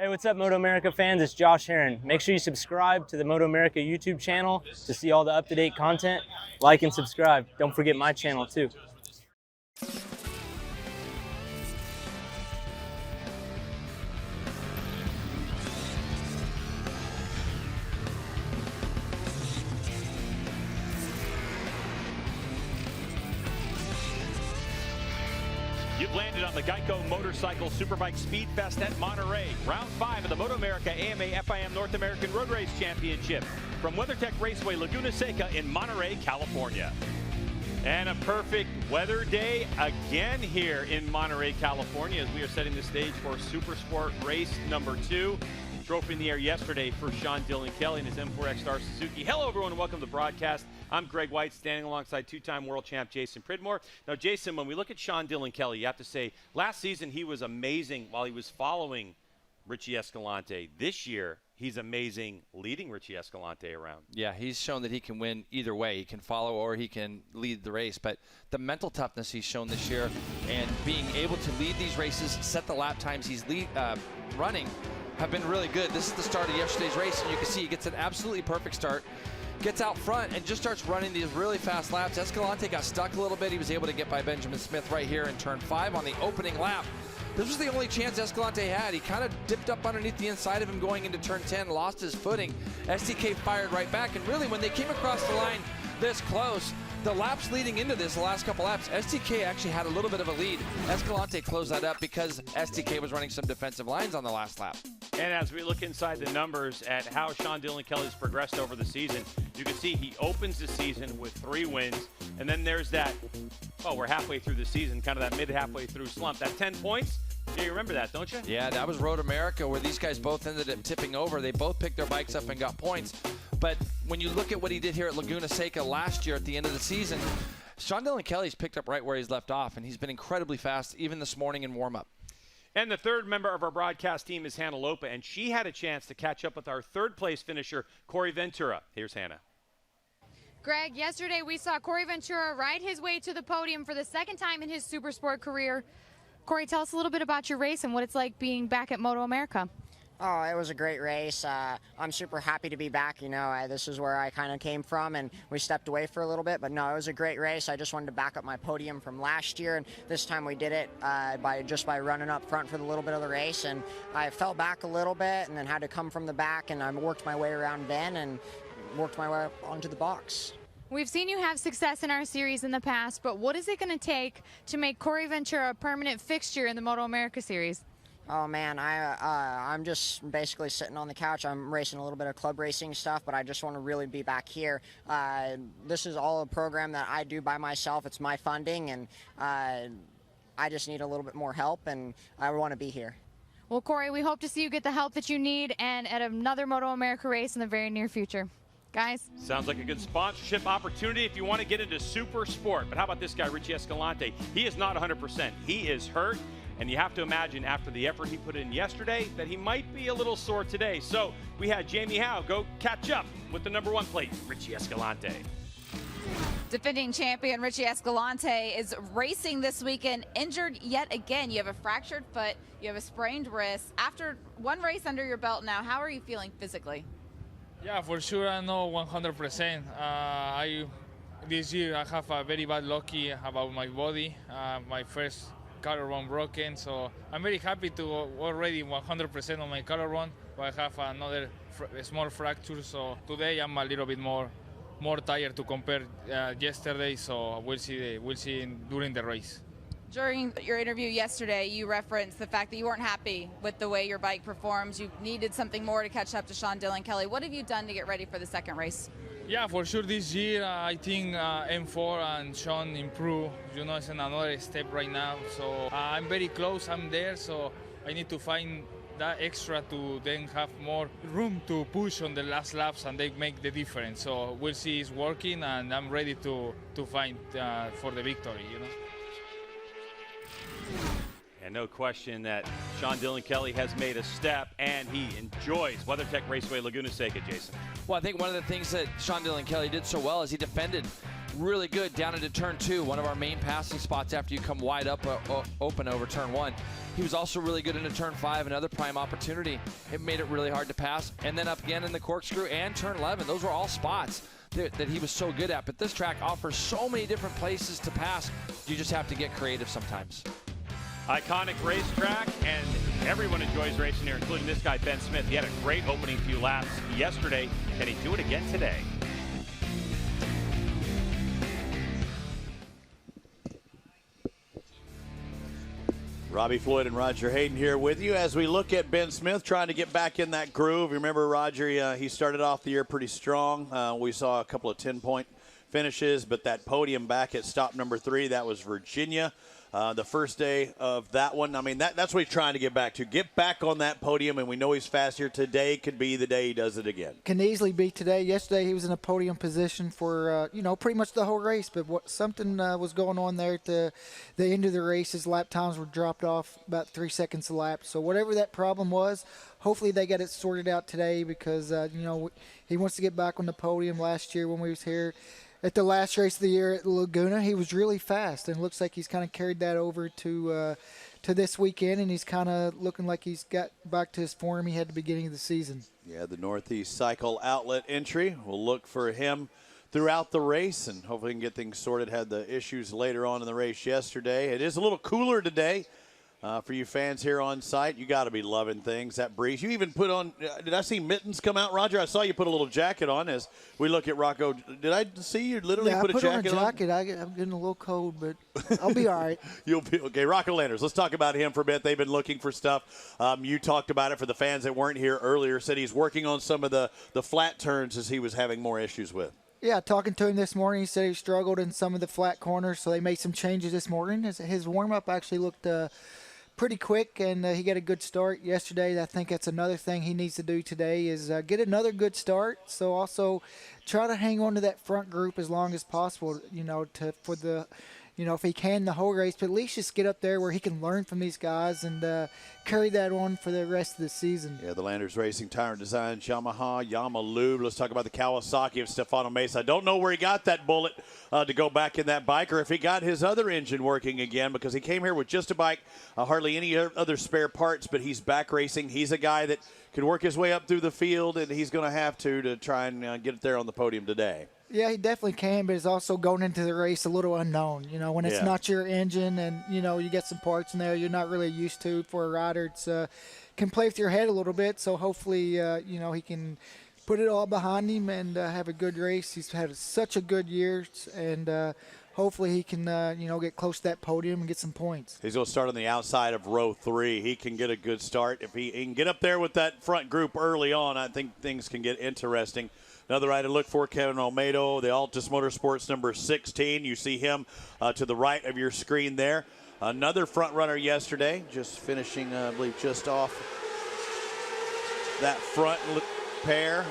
Hey, what's up, MotoAmerica fans? It's Josh Heron. Make sure you subscribe to the MotoAmerica YouTube channel to see all the up-to-date content. Like and subscribe. Don't forget my channel, too. You've landed on the Geico Motorcycle Superbike Speed Fest at Monterey. Round 5 of the MotoAmerica AMA FIM North American Road Race Championship from WeatherTech Raceway Laguna Seca in Monterey, California. And a perfect weather day again here in Monterey, California, as we are setting the stage for Supersport race number 2. Trophy in the air yesterday for Sean Dylan Kelly and his M4X Star Suzuki. Hello, everyone, and welcome to the broadcast. I'm Greg White, standing alongside two-time world champ Jason Pridmore. Now, Jason, when we look at Sean Dylan Kelly, you have to say, last season he was amazing while he was following Richie Escalante. This year, he's amazing leading Richie Escalante around. Yeah, he's shown that he can win either way. He can follow or he can lead the race. But the mental toughness he's shown this year and being able to lead these races, set the lap times he's running, have been really good. This is the start of yesterday's race, and you can see he gets an absolutely perfect start, gets out front, and just starts running these really fast laps. Escalante got stuck a little bit. He was able to get by Benjamin Smith right here in turn 5 on the opening lap. This was the only chance Escalante had. He kind of dipped up underneath the inside of him going into turn 10, lost his footing. SDK fired right back, and really when they came across the line this close, the laps leading into this, the last couple laps, SDK actually had a little bit of a lead. Escalante closed that up because SDK was running some defensive lines on the last lap. And as we look inside the numbers at how Sean Dylan Kelly's progressed over the season, you can see he opens the season with 3 wins, and then there's that, we're halfway through the season, kind of that mid-halfway through slump. That 10 points, yeah, you remember that, don't you? Yeah, that was Road America, where these guys both ended up tipping over. They both picked their bikes up and got points. But when you look at what he did here at Laguna Seca last year at the end of the season, Sean Dylan Kelly's picked up right where he's left off, and he's been incredibly fast even this morning in warm-up. And the third member of our broadcast team is Hannah Lopa, and she had a chance to catch up with our third-place finisher, Corey Ventura. Here's Hannah. Greg, yesterday we saw Corey Ventura ride his way to the podium for the second time in his Supersport career. Corey, tell us a little bit about your race and what it's like being back at MotoAmerica. Oh, it was a great race. I'm super happy to be back. You know, this is where I kind of came from, and we stepped away for a little bit. But no, it was a great race. I just wanted to back up my podium from last year, and this time we did it by running up front for the little bit of the race. And I fell back a little bit, and then had to come from the back, and I worked my way around Ben and worked my way up onto the box. We've seen you have success in our series in the past, but what is it going to take to make Corey Ventura a permanent fixture in the MotoAmerica series? Oh man, I'm just basically sitting on the couch. I'm racing a little bit of club racing stuff, but I just want to really be back here. This is all a program that I do by myself. It's my funding, and I just need a little bit more help, and I want to be here. Well, Corey, we hope to see you get the help that you need and at another MotoAmerica race in the very near future. Guys? Sounds like a good sponsorship opportunity if you want to get into super sport. But how about this guy, Richie Escalante? He is not 100%. He is hurt. And you have to imagine after the effort he put in yesterday that he might be a little sore today. So we had Jamie Howe go catch up with the #1 plate, Richie Escalante. Defending champion Richie Escalante is racing this weekend, injured yet again. You have a fractured foot, you have a sprained wrist. After one race under your belt now, how are you feeling physically? Yeah, for sure I know 100%. This year I have a very bad lucky about my body. My first collarbone broken, so I'm very happy to already 100% on my collarbone, but I have another small fracture, so today I'm a little bit more tired to compare yesterday, so we'll see during the race. During your interview yesterday, you referenced the fact that you weren't happy with the way your bike performs. You needed something more to catch up to Sean Dylan Kelly. What have you done to get ready for the second race? Yeah, for sure this year I think M4 and Sean improved. You know, it's another step right now. So I'm very close, I'm there, so I need to find that extra to then have more room to push on the last laps and they make the difference. So we'll see it's working and I'm ready to fight for the victory, you know. And no question that Sean Dylan Kelly has made a step, and he enjoys WeatherTech Raceway Laguna Seca, Jason. Well, I think one of the things that Sean Dylan Kelly did so well is he defended really good down into turn 2, one of our main passing spots after you come wide up open over turn 1. He was also really good into turn 5, another prime opportunity. It made it really hard to pass. And then up again in the corkscrew and turn 11. Those were all spots that he was so good at. But this track offers so many different places to pass. You just have to get creative sometimes. Iconic racetrack, and everyone enjoys racing here, including this guy, Ben Smith. He had a great opening few laps yesterday. Can he do it again today? Robbie Floyd and Roger Hayden here with you as we look at Ben Smith trying to get back in that groove. Remember, Roger, he started off the year pretty strong. We saw a couple of 10-point finishes, but that podium back at stop number 3, that was Virginia. The first day of that one, I mean, that's what he's trying to get back to. Get back on that podium, and we know he's fast here. Today could be the day he does it again. Can easily be today. Yesterday he was in a podium position for, pretty much the whole race, but something was going on there at the end of the race. His lap times were dropped off about 3 seconds a lap. So whatever that problem was, hopefully they got it sorted out today because, he wants to get back on the podium. Last year when we was here, at the last race of the year at Laguna, he was really fast, and it looks like he's kind of carried that over to this weekend, and he's kind of looking like he's got back to his form he had at the beginning of the season. Yeah, the Northeast Cycle Outlet entry. We'll look for him throughout the race, and hopefully we can get things sorted. Had the issues later on in the race yesterday. It is a little cooler today. For you fans here on site, you got to be loving things. That breeze. You even put on, did I see mittens come out, Roger? I saw you put a little jacket on as we look at Rocco. Did I see you literally put a jacket on? Yeah, I put on a jacket. I'm getting a little cold, but I'll be all right. You'll be okay. Rocco Landers, let's talk about him for a bit. They've been looking for stuff. You talked about it for the fans that weren't here earlier. Said he's working on some of the flat turns as he was having more issues with. Yeah, talking to him this morning, he said he struggled in some of the flat corners, so they made some changes this morning. His warm-up actually looked pretty quick, and he got a good start yesterday. I think that's another thing he needs to do today is get another good start. So also try to hang on to that front group as long as possible, if he can the whole race, but at least just get up there where he can learn from these guys and carry that on for the rest of the season. Yeah, the Landers Racing Tire and Design, Yamaha, Yamalube. Let's talk about the Kawasaki of Stefano Mesa. I don't know where he got that bullet to go back in that bike, or if he got his other engine working again, because he came here with just a bike, hardly any other spare parts, but he's back racing. He's a guy that can work his way up through the field, and he's going to have to try and get it there on the podium today. Yeah, he definitely can, but it's also going into the race a little unknown. When it's not your engine and, you get some parts in there you're not really used to for a rider, it's can play with your head a little bit. So hopefully, he can put it all behind him and have a good race. He's had such a good year, and hopefully he can, get close to that podium and get some points. He's going to start on the outside of row 3. He can get a good start. If he can get up there with that front group early on, I think things can get interesting. Another rider to look for, Kevin Olmedo, the Altus Motorsports number 16. You see him to the right of your screen there. Another front runner yesterday, just finishing, I believe, just off that front pair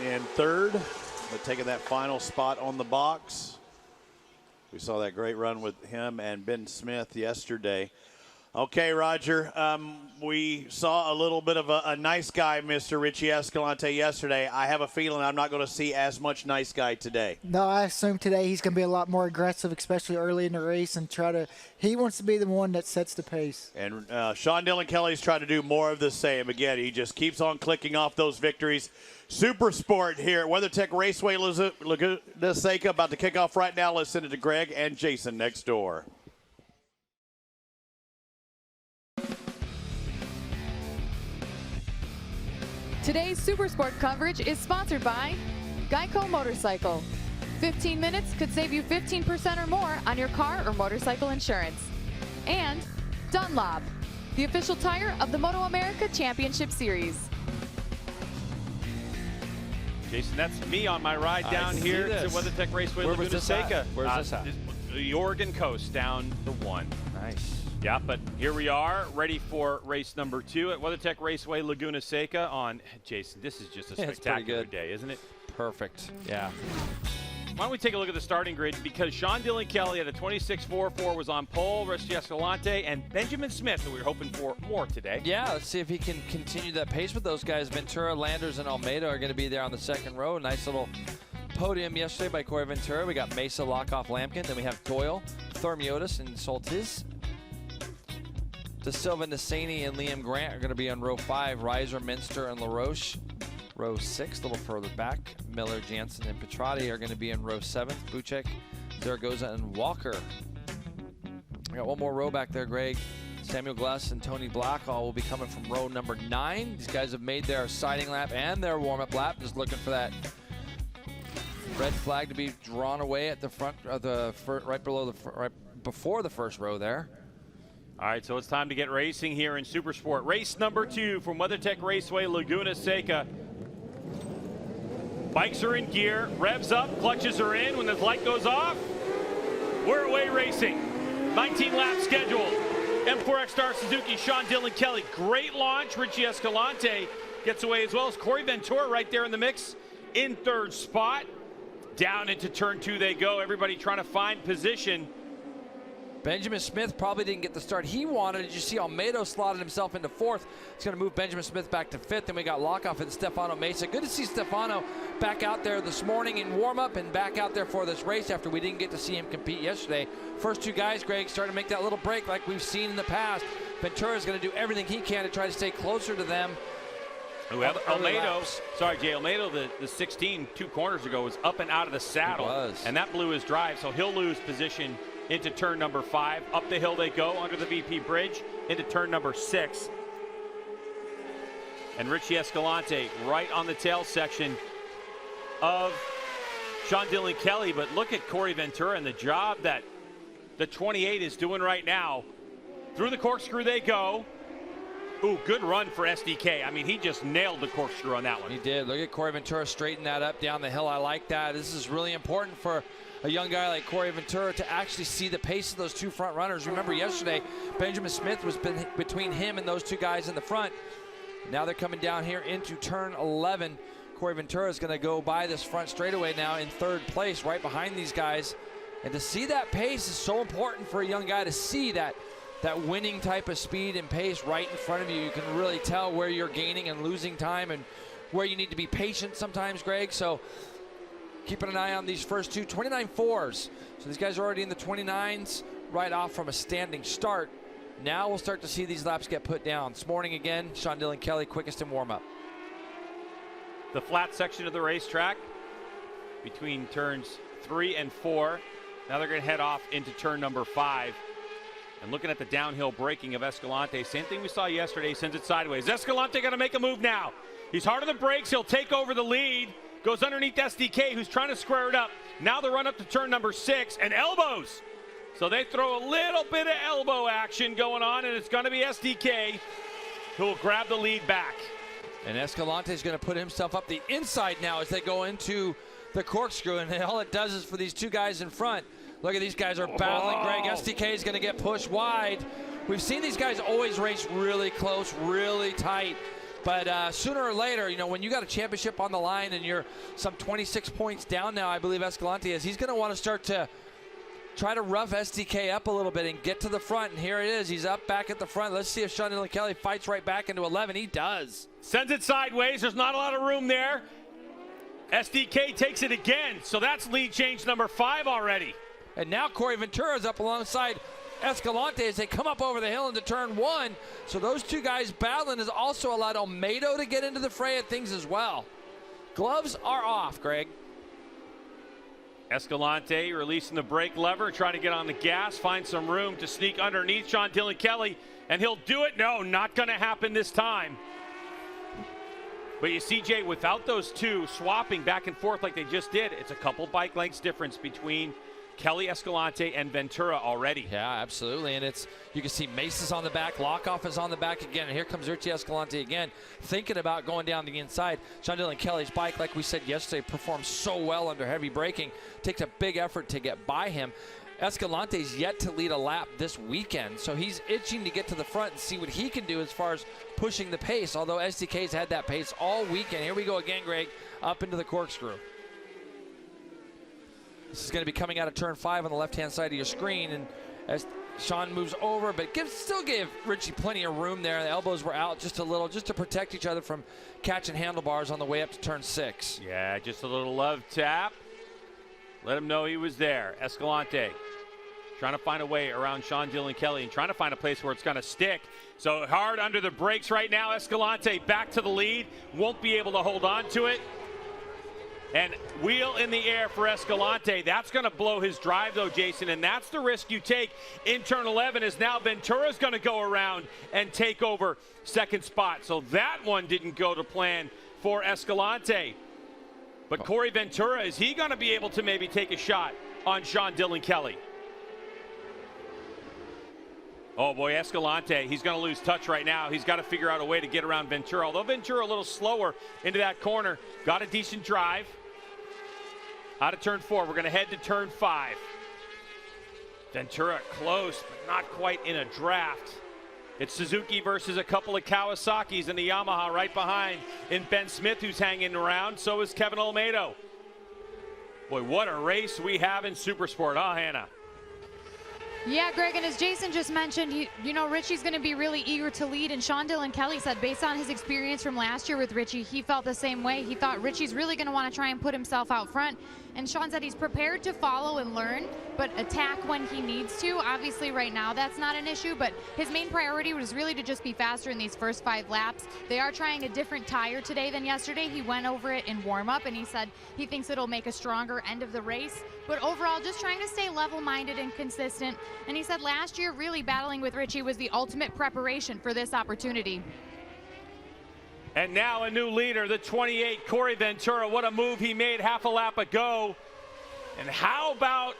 in third, but taking that final spot on the box. We saw that great run with him and Ben Smith yesterday. Okay, Roger, we saw a little bit of a nice guy, Mr. Richie Escalante, yesterday. I have a feeling I'm not going to see as much nice guy today. No, I assume today he's going to be a lot more aggressive, especially early in the race, and he wants to be the one that sets the pace. And Sean Dillon Kelly's trying to do more of the same. Again, he just keeps on clicking off those victories. Supersport here at WeatherTech Raceway Laguna Seca, about to kick off right now. Let's send it to Greg and Jason next door. Today's Supersport coverage is sponsored by Geico Motorcycle. 15 minutes could save you 15% or more on your car or motorcycle insurance. And Dunlop, the official tire of the MotoAmerica Championship Series. Jason, that's me on my ride down here to WeatherTech Raceway Laguna Seca. Where's this at? The Oregon coast down the 1. Nice. Yeah, but here we are, ready for race number 2 at WeatherTech Raceway Laguna Seca on, Jason, this is just a spectacular day, isn't it? Perfect, yeah. Why don't we take a look at the starting grid, because Sean Dillon Kelly at a 26.44 was on pole, Richie Escalante, and Benjamin Smith, who we were hoping for more today. Yeah, let's see if he can continue that pace with those guys. Ventura, Landers, and Almeida are going to be there on the second row. Nice little podium yesterday by Corey Ventura. We got Mesa, Lochoff, Lampkin. Then we have Doyle, Thormiotis, and Soltis. De Silva, Nassani, and Liam Grant are going to be on row 5. Reiser, Minster, and LaRoche. Row 6, a little further back. Miller, Jansen, and Petrati are going to be in row 7. Buchek, Zaragoza, and Walker. We got one more row back there, Greg. Samuel Glass and Tony Blackall will be coming from row number 9. These guys have made their sighting lap and their warm-up lap. Just looking for that red flag to be drawn away at the front of the right before the first row there. All right, so it's time to get racing here in Supersport. Race number 2 from WeatherTech Raceway Laguna Seca. Bikes are in gear, revs up, clutches are in. When the light goes off, we're away racing. 19 laps scheduled. M4X Star Suzuki, Sean Dillon Kelly. Great launch. Richie Escalante gets away as well as Corey Ventura right there in the mix in 3rd spot. Down into turn 2 they go. Everybody trying to find position. Benjamin Smith probably didn't get the start he wanted. Did you see Almeida slotted himself into 4th? It's going to move Benjamin Smith back to 5th. Then we got Lochoff and Stefano Mesa. Good to see Stefano back out there this morning in warm-up and back out there for this race after we didn't get to see him compete yesterday. First 2 guys, Greg, starting to make that little break like we've seen in the past. Ventura is going to do everything he can to try to stay closer to them. Almeida, sorry Jay, Almeida, the 16 2 corners ago was up and out of the saddle. And that blew his drive, so he'll lose position into turn number 5. Up the hill they go under the VP bridge into turn number 6. And Richie Escalante right on the tail section of Sean Dillon Kelly. But look at Corey Ventura and the job that the 28 is doing right now. Through the corkscrew they go. Ooh, good run for SDK. I mean, he just nailed the corkscrew on that one. He did. Look at Corey Ventura straighten that up down the hill. I like that. This is really important for a young guy like Corey Ventura to actually see the pace of those 2 front runners. Remember yesterday, Benjamin Smith was between him and those 2 guys in the front. Now they're coming down here into turn 11. Corey Ventura is going to go by this front straightaway now in 3rd place right behind these guys. And to see that pace is so important for a young guy to see that winning type of speed and pace right in front of you. You can really tell where you're gaining and losing time and where you need to be patient sometimes, Greg. So keeping an eye on these first 2, 29.4s. So these guys are already in the 29s right off from a standing start. Now we'll start to see these laps get put down. This morning again, Sean Dillon Kelly quickest in warm-up. The flat section of the racetrack between turns 3 and 4. Now they're going to head off into turn number 5. And looking at the downhill braking of Escalante, same thing we saw yesterday, sends it sideways. Escalante going to make a move now. He's hard on the brakes. He'll take over the lead. Goes underneath SDK, who's trying to square it up. Now the run up to turn number 6, and elbows. So they throw a little bit of elbow action going on, and it's going to be SDK who will grab the lead back. And Escalante is going to put himself up the inside now as they go into the corkscrew, and all it does is for these 2 guys in front. Look at these guys are battling. Greg, SDK is going to get pushed wide. We've seen these guys always race really close, really tight. But sooner or later, you know, when you got a championship on the line and you're some 26 points down now, I believe Escalante is, he's going to want to start to try to rough SDK up a little bit and get to the front. And here it is. He's up back at the front. Let's see if Sean Dillon Kelly fights right back into 11. He does. Sends it sideways. There's not a lot of room there. SDK takes it again. So that's lead change number 5 already. And now Corey Ventura is up alongside Escalante as they come up over the hill into turn 1. So those 2 guys battling has also allowed Almeida to get into the fray of things as well. Gloves are off, Greg. Escalante releasing the brake lever, trying to get on the gas, find some room to sneak underneath Sean Dillon Kelly, and he'll do it. No, not going to happen this time. But you see, Jay, without those 2 swapping back and forth like they just did, it's a couple bike lengths difference between Kelly, Escalante, and Ventura already. Yeah, absolutely. And it's, you can see Mesa's on the back, Lochoff is on the back again, and here comes Richie Escalante again, thinking about going down the inside. Sean Dillon Kelly's bike, like we said yesterday, performs so well under heavy braking. Takes a big effort to get by him. Escalante's yet to lead a lap this weekend, so he's itching to get to the front and see what he can do as far as pushing the pace, although SDK's had that pace all weekend. Here we go again, Greg, up into the corkscrew. This is going to be coming out of turn 5 on the left-hand side of your screen, and as Sean moves over, but still gave Richie plenty of room there. The elbows were out just a little, just to protect each other from catching handlebars on the way up to turn 6. Yeah, just a little love tap. Let him know he was there. Escalante trying to find a way around Sean Dillon Kelly and trying to find a place where it's going to stick. So hard under the brakes right now. Escalante back to the lead. Won't be able to hold on to it. And wheel in the air for Escalante. That's going to blow his drive, though, Jason, and that's the risk you take. In turn 11 is now Ventura's going to go around and take over second spot. So that one didn't go to plan for Escalante. But Corey Ventura, is he going to be able to maybe take a shot on Sean Dillon Kelly? Oh boy, Escalante, he's going to lose touch right now. He's got to figure out a way to get around Ventura. Although Ventura a little slower into that corner, got a decent drive. Out of turn 4, we're going to head to turn 5. Ventura close, but not quite in a draft. It's Suzuki versus a couple of Kawasaki's and the Yamaha right behind in Ben Smith, who's hanging around. So is Kevin Olmedo. Boy, what a race we have in Supersport, huh, Hannah? Yeah, Greg, and as Jason just mentioned, you know, Richie's going to be really eager to lead, and Sean Dillon Kelly said based on his experience from last year with Richie, he felt the same way. He thought Richie's really going to want to try and put himself out front, and Sean said he's prepared to follow and learn, but attack when he needs to. Obviously, right now, that's not an issue, but his main priority was really to just be faster in these first 5 laps. They are trying a different tire today than yesterday. He went over it in warm-up, and he said he thinks it'll make a stronger end of the race, but overall, just trying to stay level-minded and consistent. And he said last year, really battling with Richie was the ultimate preparation for this opportunity. And now a new leader, the 28, Corey Ventura. What a move he made half a lap ago. And how about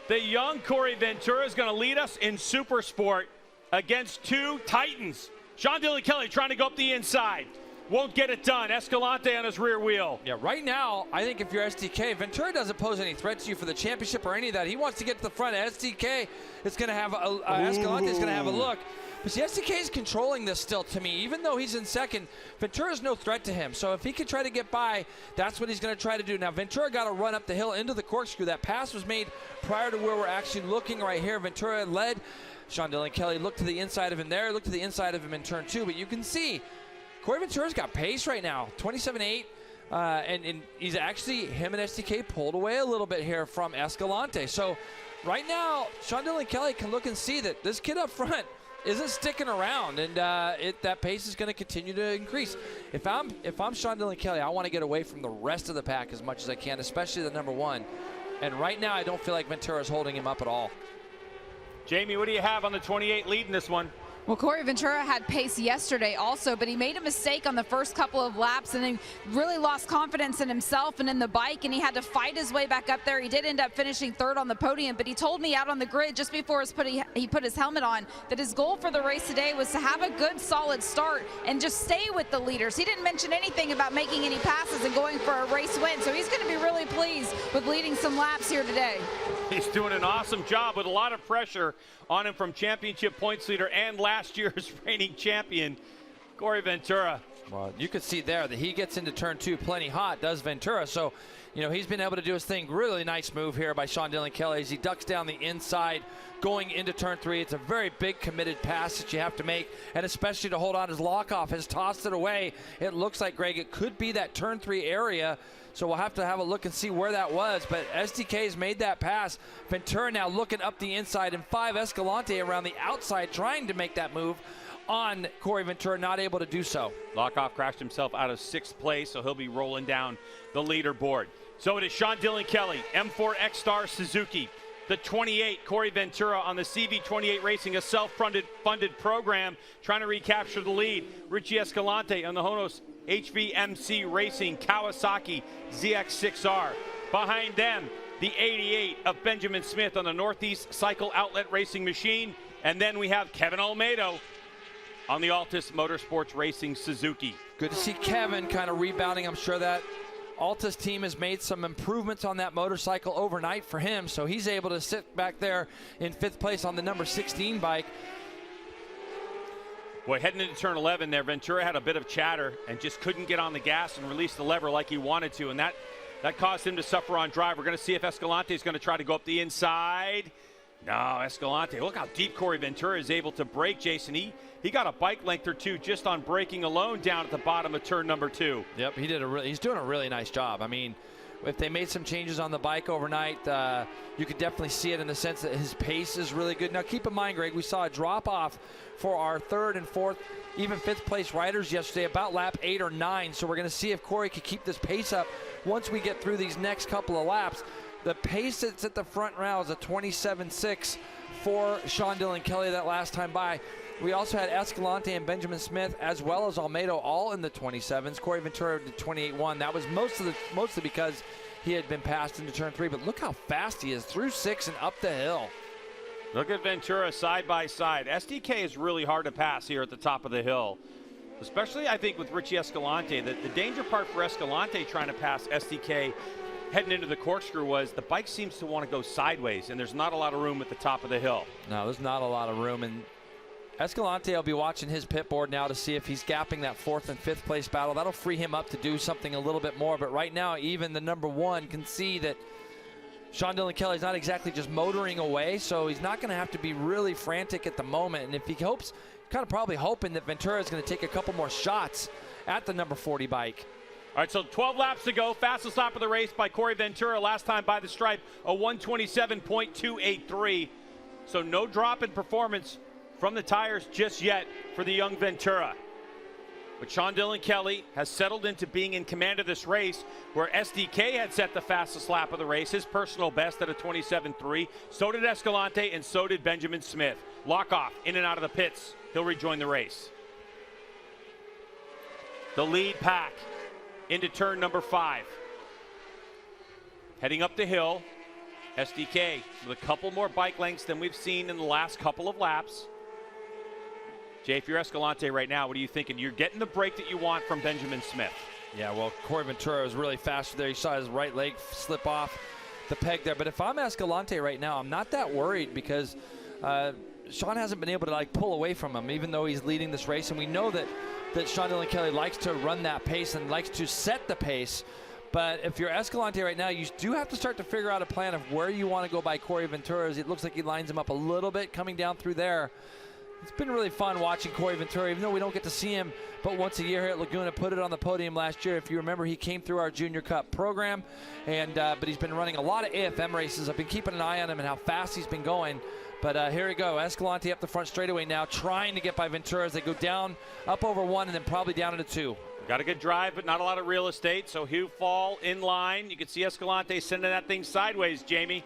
the young Corey Ventura is going to lead us in Supersport against 2 Titans. Sean Dillon Kelly trying to go up the inside. Won't get it done. Escalante on his rear wheel. Yeah, right now, I think if you're SDK, Ventura doesn't pose any threat to you for the championship or any of that. He wants to get to the front. SDK is going to have Escalante is going to have a look. But see, SDK is controlling this still to me. Even though he's in second, Ventura's no threat to him. So if he can try to get by, that's what he's going to try to do. Now, Ventura got to run up the hill into the corkscrew. That pass was made prior to where we're actually looking right here. Ventura led. Sean Dillon Kelly looked to the inside of him there, looked to the inside of him in turn 2. But you can see Corey Ventura's got pace right now, 27.8, and he's actually, him and SDK pulled away a little bit here from Escalante. So right now, Sean Dillon Kelly can look and see that this kid up front isn't sticking around, and that pace is going to continue to increase. If I'm Sean Dillon Kelly, I want to get away from the rest of the pack as much as I can, especially the number 1. And right now, I don't feel like Ventura's holding him up at all. Jamie, what do you have on the 28 leading this one? Well, Corey Ventura had pace yesterday also, but he made a mistake on the first couple of laps and he really lost confidence in himself and in the bike, and he had to fight his way back up there. He did end up finishing 3rd on the podium, but he told me out on the grid just before he put his helmet on that his goal for the race today was to have a good, solid start and just stay with the leaders. He didn't mention anything about making any passes and going for a race win, so he's going to be really pleased with leading some laps here today. He's doing an awesome job with a lot of pressure on him from championship points leader and last year's reigning champion, Corey Ventura. Well, you could see there that he gets into turn 2 plenty hot, does Ventura. So, you know, he's been able to do his thing. Really nice move here by Sean Dillon Kelly as he ducks down the inside going into turn 3. It's a very big committed pass that you have to make, and especially to hold on as Lochoff has tossed it away. It looks like, Greg, it could be that turn 3 area. So we'll have to have a look and see where that was. But SDK's made that pass. Ventura now looking up the inside, and 5 Escalante around the outside trying to make that move on Corey Ventura, not able to do so. Lochoff crashed himself out of 6th place, so he'll be rolling down the leaderboard. So it is Sean Dillon Kelly, M4 X-Star Suzuki. The 28, Corey Ventura on the CV28 Racing, a self-funded program, trying to recapture the lead. Richie Escalante on the Honos HVMC Racing Kawasaki ZX6R. Behind them, the 88 of Benjamin Smith on the Northeast Cycle Outlet Racing Machine. And then we have Kevin Olmedo on the Altus Motorsports Racing Suzuki. Good to see Kevin kind of rebounding. I'm sure that Altus team has made some improvements on that motorcycle overnight for him, so he's able to sit back there in 5th place on the number 16 bike. Boy, heading into turn 11 there, Ventura had a bit of chatter and just couldn't get on the gas and release the lever like he wanted to, and that caused him to suffer on drive. We're going to see if Escalante is going to try to go up the inside. No, Escalante, look how deep Corey Ventura is able to brake, Jason. He got a bike length or 2 just on braking alone down at the bottom of turn number 2. Yep, he's doing a really nice job. I mean, if they made some changes on the bike overnight, you could definitely see it in the sense that his pace is really good. Now, keep in mind, Greg, we saw a drop-off for our 3rd and 4th, even 5th place riders yesterday, about lap 8 or 9. So we're going to see if Corey can keep this pace up once we get through these next couple of laps. The pace that's at the front now is a 27.6 for Sean Dillon Kelly that last time by. We also had Escalante and Benjamin Smith, as well as Almeida, all in the 27s. Corey Ventura did 28.1. That was mostly because he had been passed into turn 3. But look how fast he is through 6 and up the hill. Look at Ventura side by side. SDK is really hard to pass here at the top of the hill, especially I think with Richie Escalante. The danger part for Escalante trying to pass SDK heading into the corkscrew was the bike seems to want to go sideways, and there's not a lot of room at the top of the hill. No, there's not a lot of room. And Escalante will be watching his pit board now to see if he's gapping that 4th and 5th place battle. That'll free him up to do something a little bit more. But right now, even the number 1 can see that Sean Dillon Kelly's not exactly just motoring away, so he's not going to have to be really frantic at the moment. And if he hopes, kind of probably hoping that Ventura is going to take a couple more shots at the number 40 bike. All right, so 12 laps to go. Fastest lap of the race by Corey Ventura. Last time by the stripe, a 1:27.283. So no drop in performance from the tires just yet for the young Ventura. But Sean Dillon Kelly has settled into being in command of this race, where SDK had set the fastest lap of the race, his personal best at a 27.3. So did Escalante, and so did Benjamin Smith. Lochoff in and out of the pits. He'll rejoin the race. The lead pack into turn number 5. Heading up the hill, SDK with a couple more bike lengths than we've seen in the last couple of laps. Jay, if you're Escalante right now, what are you thinking? You're getting the break that you want from Benjamin Smith. Yeah, well, Corey Ventura was really fast there. You saw his right leg slip off the peg there. But if I'm Escalante right now, I'm not that worried because Sean hasn't been able to pull away from him, even though he's leading this race. And we know that Sean Dillon Kelly likes to run that pace and likes to set the pace. But if you're Escalante right now, you do have to start to figure out a plan of where you want to go by Corey Ventura. It looks like he lines him up a little bit coming down through there. It's been really fun watching Corey Ventura, even though we don't get to see him but once a year here at Laguna. Put it on the podium last year. If you remember, he came through our Junior Cup program, and but he's been running a lot of AFM races. I've been keeping an eye on him and how fast he's been going. But here we go. Escalante up the front straightaway now, trying to get by Ventura as they go down, up over 1, and then probably down into 2. Got a good drive, but not a lot of real estate, so he'll fall in line. You can see Escalante sending that thing sideways, Jamie.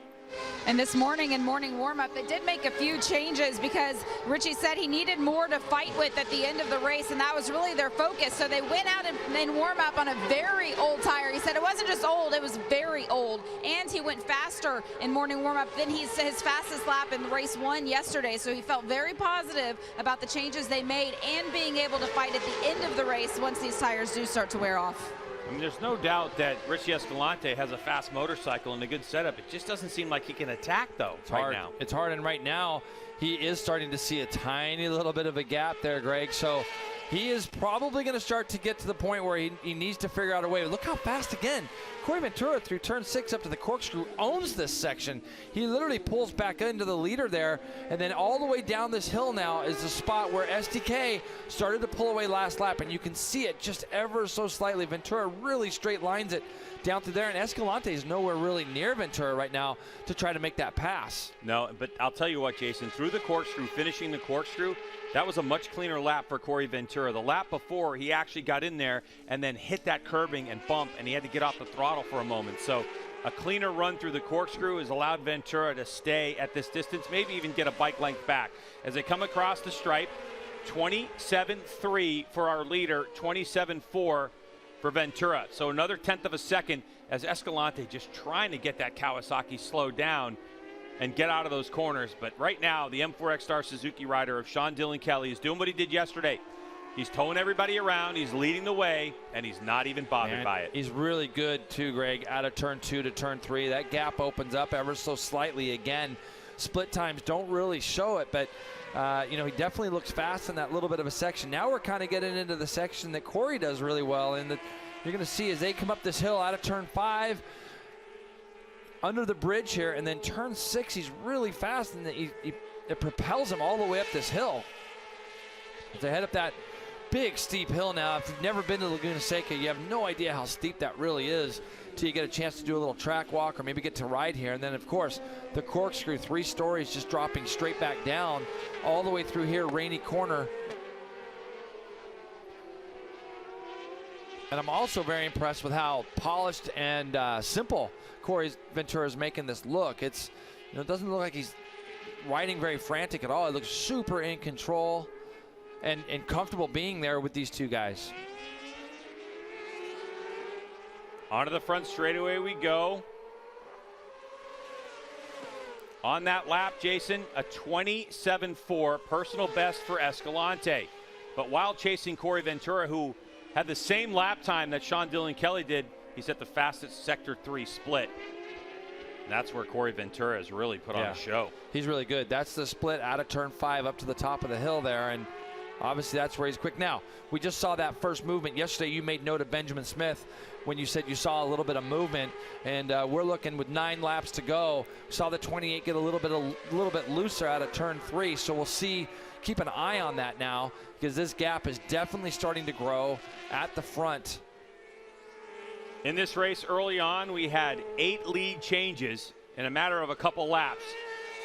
And this morning in morning warm-up, they did make a few changes because Richie said he needed more to fight with at the end of the race, and that was really their focus. So they went out and warm-up on a very old tire. He said it wasn't just old, it was very old. And he went faster in morning warm-up than his fastest lap in race 1 yesterday. So he felt very positive about the changes they made and being able to fight at the end of the race once these tires do start to wear off. I mean, there's no doubt that Richie Escalante has a fast motorcycle and a good setup. It just doesn't seem like he can attack, though, right now. It's hard, and right now he is starting to see a tiny little bit of a gap there, Greg. So he is probably going to start to get to the point where he needs to figure out a way. Look how fast, again, Corey Ventura through turn 6 up to the corkscrew owns this section. He literally pulls back into the leader there, and then all the way down this hill now is the spot where SDK started to pull away last lap, and you can see it just ever so slightly. Ventura really straight lines it down through there, and Escalante is nowhere really near Ventura right now to try to make that pass. No, but I'll tell you what, Jason, through the corkscrew, finishing the corkscrew, that was a much cleaner lap for Corey Ventura. The lap before, he actually got in there and then hit that curbing and bump, and he had to get off the throttle for a moment. So a cleaner run through the corkscrew has allowed Ventura to stay at this distance, maybe even get a bike length back. As they come across the stripe, 27.3 for our leader, 27.4 for Ventura. So another 1/10 of a second as Escalante just trying to get that Kawasaki slowed down and get out of those corners. But right now, the M4X Star Suzuki rider of Sean Dillon Kelly is doing what he did yesterday. He's towing everybody around, he's leading the way, and he's not even bothered by it. He's really good too, Greg, out of turn 2 to turn 3. That gap opens up ever so slightly. Again, split times don't really show it, but he definitely looks fast in that little bit of a section. Now we're kind of getting into the section that Corey does really well, and that you're going to see as they come up this hill out of turn 5, under the bridge here, and then turn 6, he's really fast, and it propels him all the way up this hill. As they head up that big steep hill now. If you've never been to Laguna Seca, you have no idea how steep that really is until you get a chance to do a little track walk or maybe get to ride here. And then, of course, the corkscrew, 3 stories just dropping straight back down all the way through here, Rainy Corner. And I'm also very impressed with how polished and simple Corey Ventura is making this look. It's, it doesn't look like he's riding very frantic at all. It looks super in control and comfortable being there with these 2 guys. Onto the front straightaway we go. On that lap, Jason, a 27.4 personal best for Escalante. But while chasing Corey Ventura, who had the same lap time that Sean Dillon Kelly did, he set the fastest Sector 3 split. And that's where Corey Ventura has really put on a show. He's really good. That's the split out of turn 5 up to the top of the hill there, and obviously that's where he's quick. Now, we just saw that first movement. Yesterday you made note of Benjamin Smith when you said you saw a little bit of movement, and we're looking with 9 laps to go. Saw the 28 get a little bit looser out of turn 3, so we'll see. Keep an eye on that now, because this gap is definitely starting to grow at the front. In this race early on, we had 8 lead changes in a matter of a couple laps.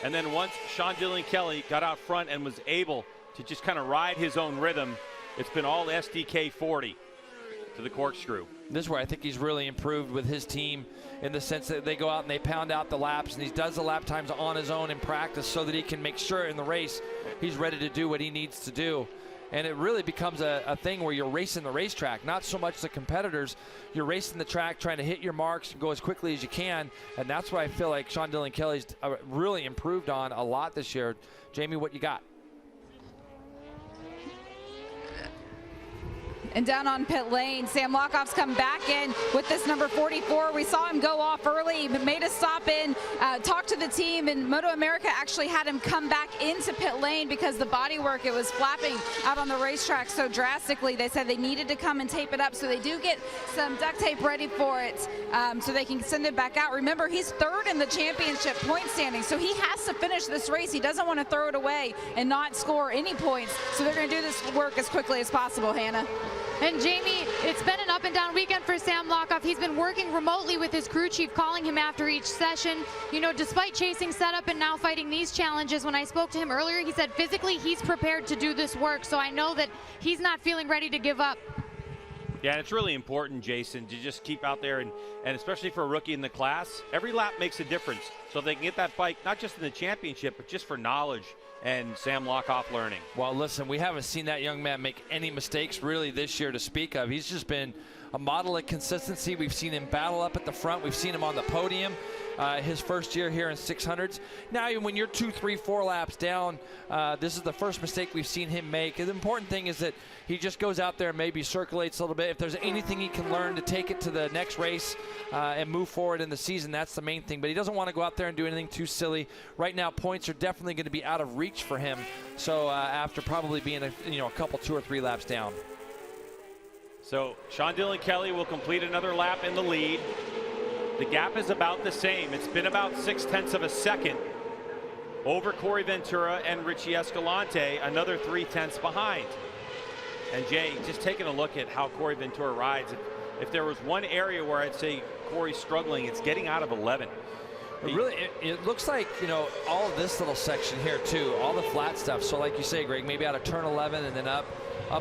And then once Sean Dillon Kelly got out front and was able to just kind of ride his own rhythm, it's been all SDK 40 to the corkscrew. This is where I think he's really improved with his team, in the sense that they go out and they pound out the laps, and he does the lap times on his own in practice so that he can make sure in the race he's ready to do what he needs to do. And it really becomes a thing where you're racing the racetrack, not so much the competitors. You're racing the track, trying to hit your marks and go as quickly as you can. And that's what I feel like Sean Dillon Kelly's really improved on a lot this year. Jamie, what you got? And down on pit lane, Sam Lochoff's come back in with this number 44. We saw him go off early, but made a stop in, talked to the team, and MotoAmerica actually had him come back into pit lane because the bodywork, it was flapping out on the racetrack so drastically. They said they needed to come and tape it up, so they do get some duct tape ready for it so they can send it back out. Remember, he's 3rd in the championship point standing, so he has to finish this race. He doesn't want to throw it away and not score any points, so they're going to do this work as quickly as possible, Hannah. And Jamie, it's been an up and down weekend for Sam Lochoff. He's been working remotely with his crew chief, calling him after each session. You know, despite chasing setup and now fighting these challenges, when I spoke to him earlier, he said physically he's prepared to do this work. So I know that he's not feeling ready to give up. Yeah, and it's really important, Jason, to just keep out there, and especially for a rookie in the class, every lap makes a difference. So if they can get that bike, not just in the championship, but just for knowledge and Sam Lochoff learning. Well, listen, we haven't seen that young man make any mistakes really this year to speak of. He's just been a model of consistency. We've seen him battle up at the front. We've seen him on the podium his first year here in 600s. Now, even when you're 2, 3, 4 laps down, this is the first mistake we've seen him make. And the important thing is that he just goes out there and maybe circulates a little bit. If there's anything he can learn to take it to the next race and move forward in the season, that's the main thing. But he doesn't want to go out there and do anything too silly. Right now, points are definitely going to be out of reach for him. So after probably being a couple 2 or 3 laps down. So Sean Dillon Kelly will complete another lap in the lead. The gap is about the same. It's been about 0.6 of a second over Corey Ventura and Richie Escalante, another 0.3 behind. And Jay, just taking a look at how Corey Ventura rides, if there was one area where I'd say Corey's struggling, it's getting out of 11. It looks like, all of this little section here too, all the flat stuff. So like you say, Greg, maybe out of turn 11 and then up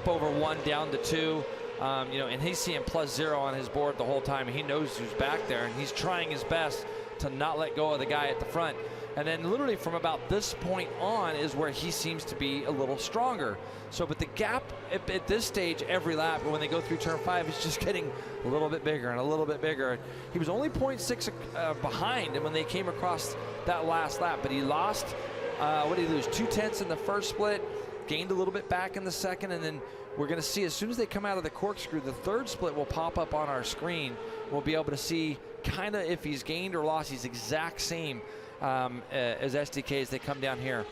over 1, down to 2. And he's seeing +0 on his board the whole time. He knows who's back there, and he's trying his best to not let go of the guy at the front. And then literally from about this point on is where he seems to be a little stronger. So, but the gap at this stage, every lap, when they go through turn 5, is just getting a little bit bigger and a little bit bigger. He was only 0.6 behind him when they came across that last lap, but he lost, what did he lose? 0.2 in the first split, gained a little bit back in the second, and then we're going to see as soon as they come out of the corkscrew, the third split will pop up on our screen. We'll be able to see kind of if he's gained or lost. He's exact same as SDK as they come down here.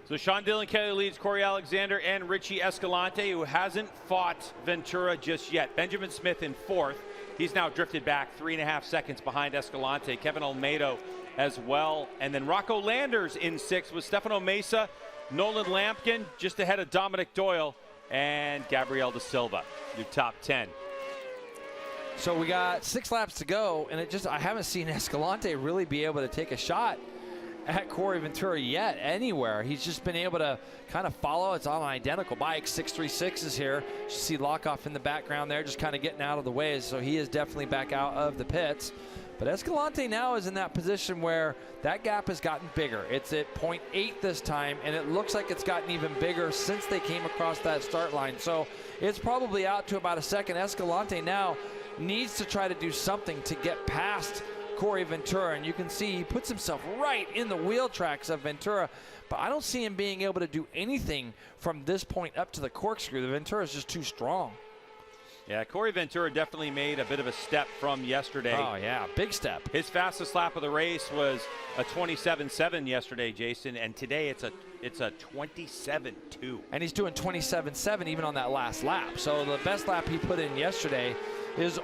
So Sean Dillon Kelly leads Corey Alexander and Richie Escalante, who hasn't fought Ventura just yet. Benjamin Smith in 4th. He's now drifted back 3.5 seconds behind Escalante. Kevin Olmedo as well. And then Rocco Landers in 6th with Stefano Mesa, Nolan Lampkin just ahead of Dominic Doyle. and Gabriel da Silva, your top 10. So we got 6 laps to go, and I haven't seen Escalante really be able to take a shot at Corey Ventura yet anywhere. He's just been able to kind of follow. It's on an identical bike. 636 is here. You see Lochoff in the background there, just kind of getting out of the way. So he is definitely back out of the pits. But Escalante now is in that position where that gap has gotten bigger. It's at 0.8 this time, and it looks like it's gotten even bigger since they came across that start line. So it's probably out to about a second. Escalante now needs to try to do something to get past Corey Ventura, and you can see he puts himself right in the wheel tracks of Ventura, but I don't see him being able to do anything from this point up to the corkscrew. The Ventura is just too strong. Yeah, Corey Ventura definitely made a bit of a step from yesterday. Oh, yeah, big step. His fastest lap of the race was a 27.7 yesterday, Jason, and today it's a 27.2. And he's doing 27.7 even on that last lap. So the best lap he put in yesterday is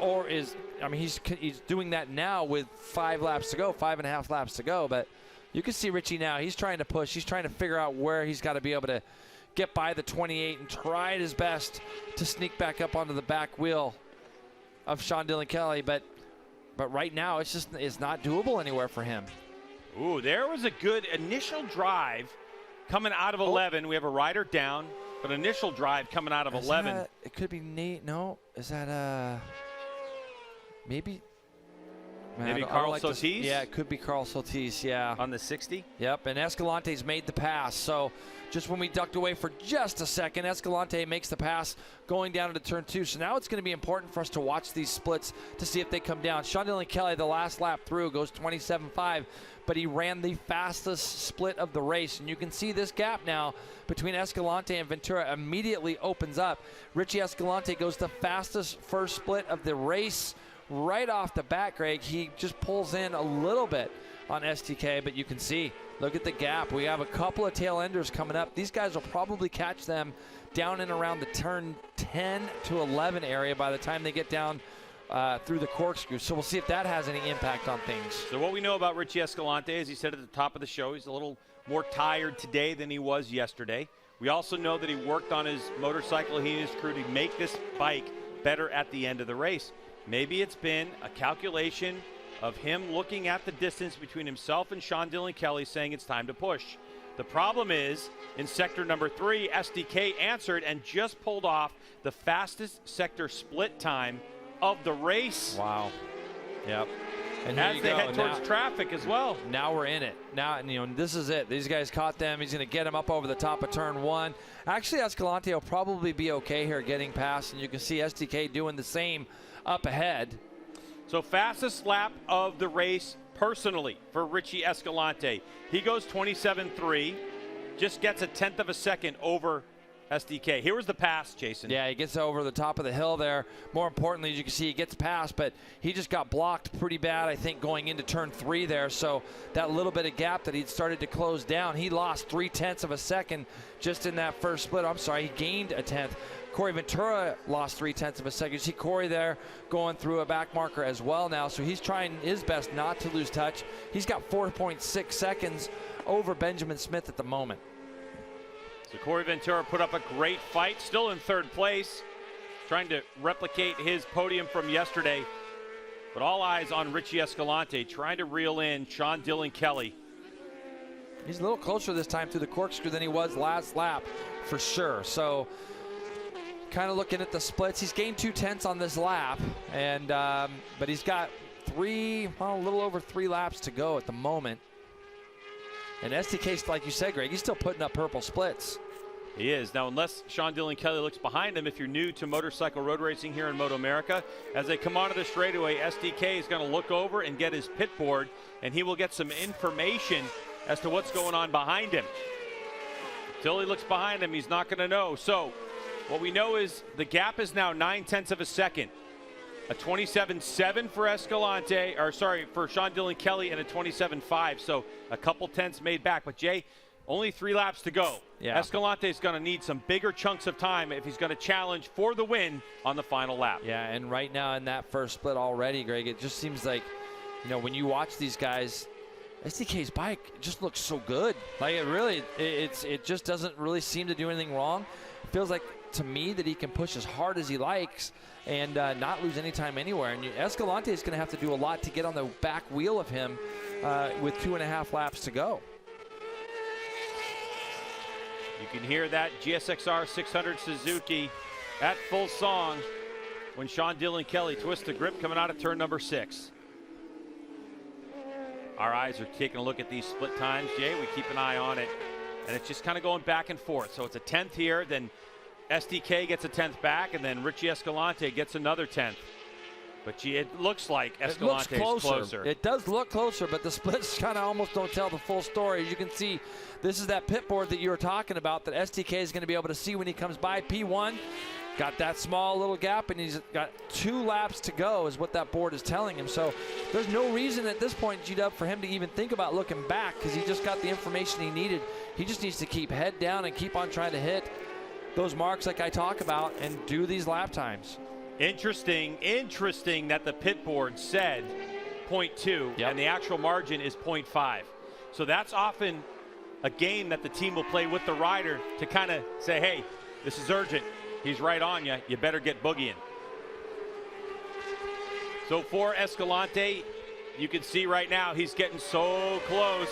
he's doing that now with 5 laps to go, 5.5 laps to go. But you can see Richie now. He's trying to push. He's trying to figure out where he's got to be able to get by the 28 and tried his best to sneak back up onto the back wheel of Sean Dillon Kelly. But right now it's not doable anywhere for him. Ooh, there was a good initial drive coming out of 11. We have a rider down, but initial drive coming out of 11. It could be Nate. No, is that maybe Carl Sotis? Yeah, it could be Carl Sotis, yeah. On the 60? Yep, and Escalante's made the pass. So just when we ducked away for just a second, Escalante makes the pass going down into turn 2. So now it's going to be important for us to watch these splits to see if they come down. Sean Dillon Kelly, the last lap through, goes 27.5, but he ran the fastest split of the race. And you can see this gap now between Escalante and Ventura immediately opens up. Richie Escalante goes the fastest first split of the race. Right off the bat, Greg, he just pulls in a little bit on STK, but you can see, look at the gap. We have a couple of tail enders coming up. These guys will probably catch them down and around the turn 10 to 11 area by the time they get down through the corkscrew. So we'll see if that has any impact on things. So what we know about Richie Escalante, as he said at the top of the show, he's a little more tired today than he was yesterday. We also know that he worked on his motorcycle, he and his crew, to make this bike better at the end of the race. Maybe it's been a calculation of him looking at the distance between himself and Sean Dillon Kelly, saying it's time to push. The problem is, in sector number 3, SDK answered and just pulled off the fastest sector split time of the race. Wow. Yep. And as they head towards traffic as well. Now we're in it. Now, this is it. These guys caught them. He's going to get them up over the top of turn 1. Actually, Escalante will probably be okay here getting past, and you can see SDK doing the same up ahead. So fastest lap of the race personally for Richie Escalante. He goes 27.3, just gets a 1/10 of a second over SDK. Here was the pass, Jason. Yeah, he gets over the top of the hill there. More importantly, as you can see, he gets past, but he just got blocked pretty bad, I think, going into turn 3 there. So that little bit of gap that he'd started to close down, he lost 3/10 of a second just in that first split. I'm sorry, he gained a 1/10. Corey Ventura lost 3/10 of a second. You see Corey there going through a back marker as well now, so he's trying his best not to lose touch. He's got 4.6 seconds over Benjamin Smith at the moment. So Corey Ventura put up a great fight, still in 3rd place, trying to replicate his podium from yesterday. But all eyes on Richie Escalante, trying to reel in Sean Dillon Kelly. He's a little closer this time through the corkscrew than he was last lap, for sure. So kind of looking at the splits, he's gained 2/10 on this lap, and but he's got a little over 3 laps to go at the moment. And STK, like you said, Greg, he's still putting up purple splits. He is. Now, unless Sean Dillon Kelly looks behind him, if you're new to motorcycle road racing here in MotoAmerica, as they come onto the straightaway, SDK is going to look over and get his pit board, and he will get some information as to what's going on behind him. Until he looks behind him, he's not going to know. So what we know is the gap is now 9/10 of a second. A 27.7 for Escalante, or sorry, for Sean Dillon Kelly, and a 27.5. So a couple tenths made back. But Jay, only 3 laps to go. Yeah. Escalante is going to need some bigger chunks of time if he's going to challenge for the win on the final lap. Yeah, and right now in that first split already, Greg, it just seems like, when you watch these guys, SDK's bike just looks so good. Like it just doesn't really seem to do anything wrong. It feels like to me that he can push as hard as he likes and not lose any time anywhere. And Escalante is going to have to do a lot to get on the back wheel of him with 2.5 laps to go. You can hear that GSXR 600 Suzuki at full song when Sean Dillon Kelly twists the grip coming out of turn number 6. Our eyes are taking a look at these split times, Jay. We keep an eye on it, and it's just kind of going back and forth. So it's a 10th here, then SDK gets a 10th back, and then Richie Escalante gets another 10th. But gee, it looks like Escalante is closer. It does look closer, but the splits kind of almost don't tell the full story. As you can see, this is that pit board that you were talking about that SDK is going to be able to see when he comes by. P1 got that small little gap, and he's got 2 laps to go is what that board is telling him. So there's no reason at this point, G-Dub, for him to even think about looking back because he just got the information he needed. He just needs to keep head down and keep on trying to hit those marks like I talk about and do these lap times. Interesting that the pit board said 0.2 and the actual margin is 0.5. So that's often a game that the team will play with the rider to kind of say, hey, this is urgent. He's right on you. You better get boogieing. So for Escalante, you can see right now he's getting so close.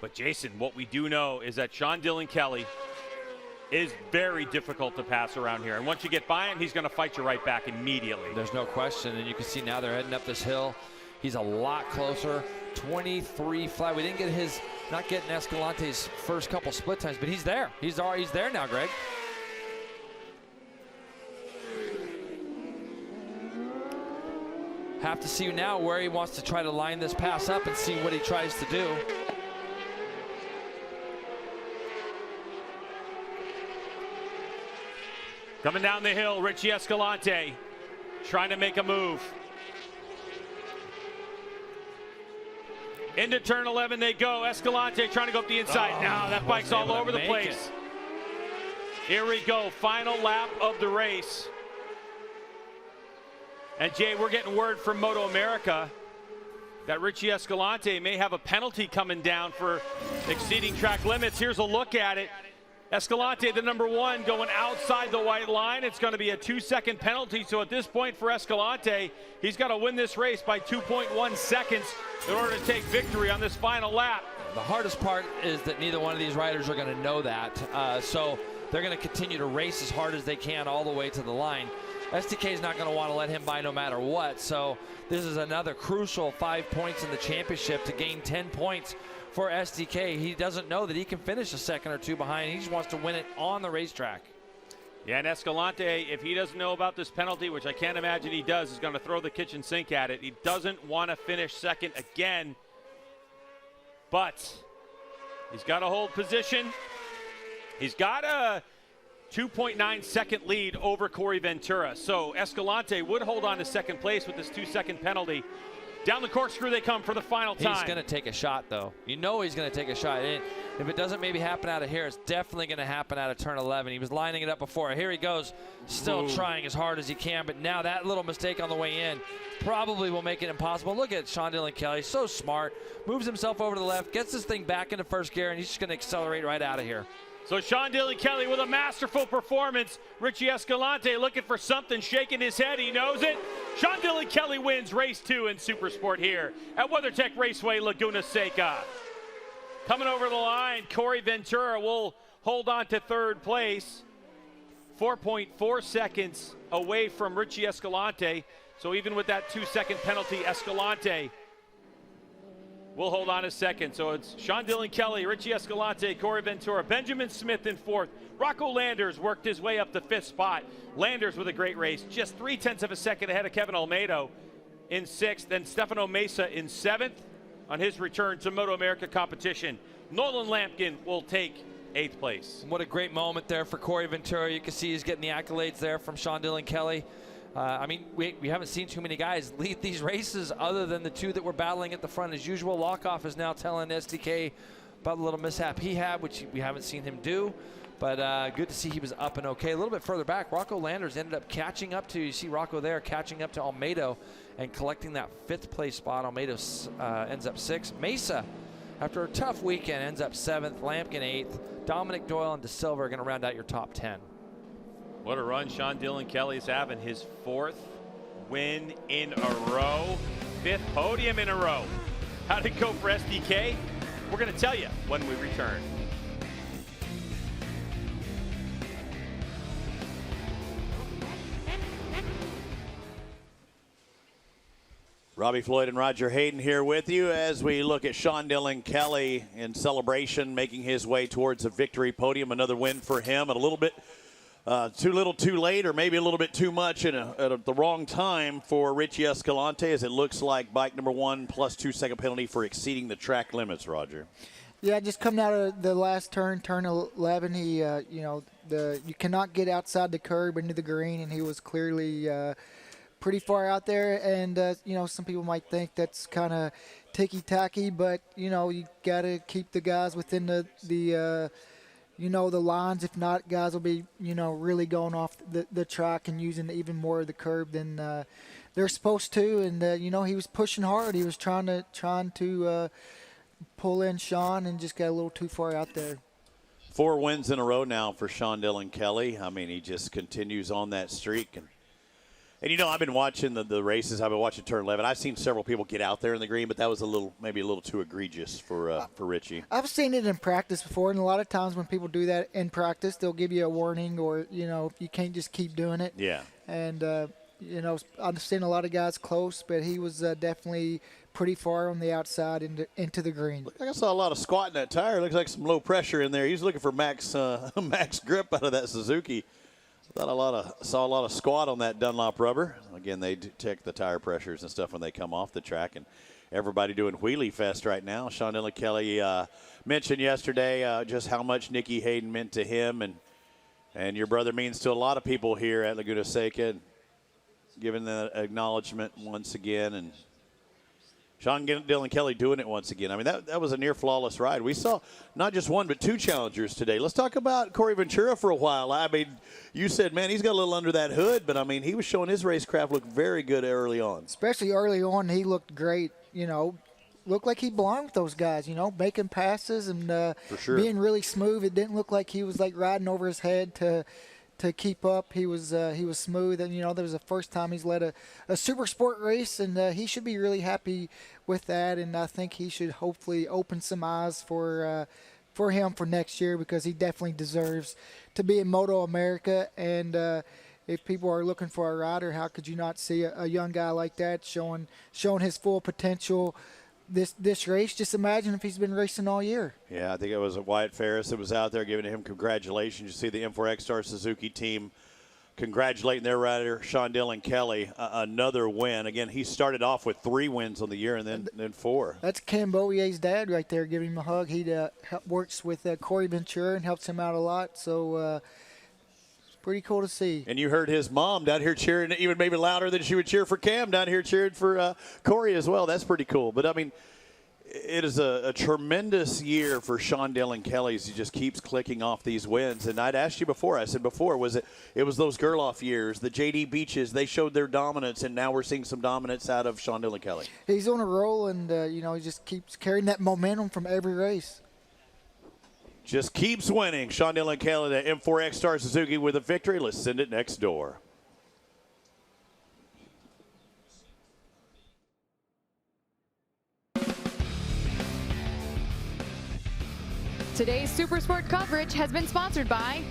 But Jason, what we do know is that Sean Dillon Kelly is very difficult to pass around here. And once you get by him, he's going to fight you right back immediately. There's no question. And you can see now they're heading up this hill. He's a lot closer. 23 flat. We didn't get his, not getting Escalante's first couple split times, but he's there. He's there now, Greg. Have to see now where he wants to try to line this pass up and see what he tries to do. Coming down the hill, Richie Escalante trying to make a move. Into turn 11 they go. Escalante trying to go up the inside. Now that bike's all over the place. Here we go, final lap of the race. And Jay, we're getting word from MotoAmerica that Richie Escalante may have a penalty coming down for exceeding track limits. Here's a look at it. Escalante, the number 1, going outside the white line. It's going to be a 2-second penalty. So at this point for Escalante, he's got to win this race by 2.1 seconds in order to take victory on this final lap. The hardest part is that neither one of these riders are going to know that. So they're going to continue to race as hard as they can all the way to the line. SDK is not going to want to let him by no matter what. So this is another crucial 5 points in the championship to gain 10 points for SDK. He doesn't know that he can finish a second or 2 behind. He just wants to win it on the racetrack. Yeah, and Escalante, if he doesn't know about this penalty, which I can't imagine he does, is going to throw the kitchen sink at it. He doesn't want to finish second again, but he's got to hold position. He's got a 2.9 second lead over Corey Ventura. So Escalante would hold on to second place with this 2-second penalty. Down the corkscrew they come for the final time. He's going to take a shot, though. You know he's going to take a shot. And if it doesn't maybe happen out of here, it's definitely going to happen out of turn 11. He was lining it up before. Here he goes, still trying as hard as he can. But now that little mistake on the way in probably will make it impossible. Look at Sean Dillon Kelly, so smart. Moves himself over to the left, gets this thing back into first gear, and he's just going to accelerate right out of here. So Sean Dillon Kelly with a masterful performance. Richie Escalante looking for something, shaking his head. He knows it. Sean Dillon Kelly wins race 2 in Supersport here at WeatherTech Raceway Laguna Seca. Coming over the line, Corey Ventura will hold on to third place. 4.4 seconds away from Richie Escalante. So even with that 2-second penalty, Escalante will hold on a second. So it's Sean Dillon Kelly, Richie Escalante, Corey Ventura, Benjamin Smith in 4th. Rocco Landers worked his way up the 5th spot. Landers with a great race, just 0.3 of a second ahead of Kevin Olmedo in 6th. Then Stefano Mesa in 7th on his return to MotoAmerica competition. Nolan Lampkin will take 8th place. What a great moment there for Corey Ventura. You can see he's getting the accolades there from Sean Dillon Kelly. I mean, we haven't seen too many guys lead these races other than the 2 that were battling at the front as usual. Lochoff is now telling SDK about the little mishap he had, which we haven't seen him do. But good to see he was up and okay. A little bit further back, Rocco Landers ended up catching up to, you see Rocco there, catching up to Olmedo and collecting that 5th place spot. Olmedo ends up 6th. Mesa, after a tough weekend, ends up 7th. Lampkin 8th. Dominic Doyle and De Silva are going to round out your top 10. What a run Sean Dylan Kelly's having. His 4th win in a row. 5th podium in a row. How'd it go for SDK? We're going to tell you when we return. Robbie Floyd and Roger Hayden here with you as we look at Sean Dylan Kelly in celebration, making his way towards a victory podium. Another win for him, and a little bit too little too late, or maybe a little bit too much at the wrong time for Richie Escalante, as it looks like bike number 1 plus 2-second penalty for exceeding the track limits, Roger. Yeah, just coming out of the last turn 11, he, you cannot get outside the curb into the green, and he was clearly pretty far out there. And, some people might think that's kind of ticky-tacky, but, you got to keep the guys within the lines. If not, guys will be, really going off the track and using even more of the curb than they're supposed to. And, he was pushing hard. He was trying to pull in Sean and just got a little too far out there. 4 wins in a row now for Sean Dylan Kelly. I mean, he just continues on that streak. And I've been watching the races. I've been watching turn 11. I've seen several people get out there in the green, but that was maybe a little too egregious for Richie. I've seen it in practice before, and a lot of times when people do that in practice, they'll give you a warning, or you can't just keep doing it. Yeah. And I've seen a lot of guys close, but he was definitely pretty far on the outside into the green. Looked like I saw a lot of squat in that tire. Looks like some low pressure in there. He's looking for max grip out of that Suzuki. Saw a lot of squat on that Dunlop rubber. Again, they check the tire pressures and stuff when they come off the track, and everybody doing wheelie fest right now. Sean Dylan Kelly mentioned yesterday just how much Nicky Hayden meant to him, and your brother means to a lot of people here at Laguna Seca. Giving the acknowledgement once again, and Sean Dylan Kelly doing it once again. I mean, that was a near flawless ride. We saw not just 1 but 2 challengers today. Let's talk about Corey Ventura for a while. I mean, you said, man, he's got a little under that hood, but I mean, he was showing his racecraft looked very good early on. Especially early on, he looked great. Looked like he belonged with those guys. Making passes and for sure. Being really smooth. It didn't look like he was like riding over his head to keep up. He was smooth, and that was the first time he's led a Supersport race, and he should be really happy with that. And I think he should hopefully open some eyes for him for next year, because he definitely deserves to be in MotoAmerica. And if people are looking for a rider, how could you not see a young guy like that showing his full potential this race? Just imagine if he's been racing all year. Yeah, I think it was Wyatt Ferris that was out there giving him congratulations. You see the M4X Star Suzuki team congratulating their rider, Sean Dylan Kelly. Another win. Again, he started off with 3 wins on the year and then 4. That's Cam Bowier's dad right there giving him a hug. He works with Corey Ventura and helps him out a lot. So it's pretty cool to see. And you heard his mom down here cheering, even maybe louder than she would cheer for Cam, down here cheering for Corey as well. That's pretty cool. But, I mean, it is a tremendous year for Sean Dylan Kelly as he just keeps clicking off these wins. And I'd asked you before, I said before, it was those Gerloff years, the JD Beaches, they showed their dominance, and now we're seeing some dominance out of Sean Dylan Kelly. He's on a roll, and, he just keeps carrying that momentum from every race. Just keeps winning. Sean Dylan Kelly, the M4X Star Suzuki with a victory. Let's send it next door. Today's Supersport coverage has been sponsored by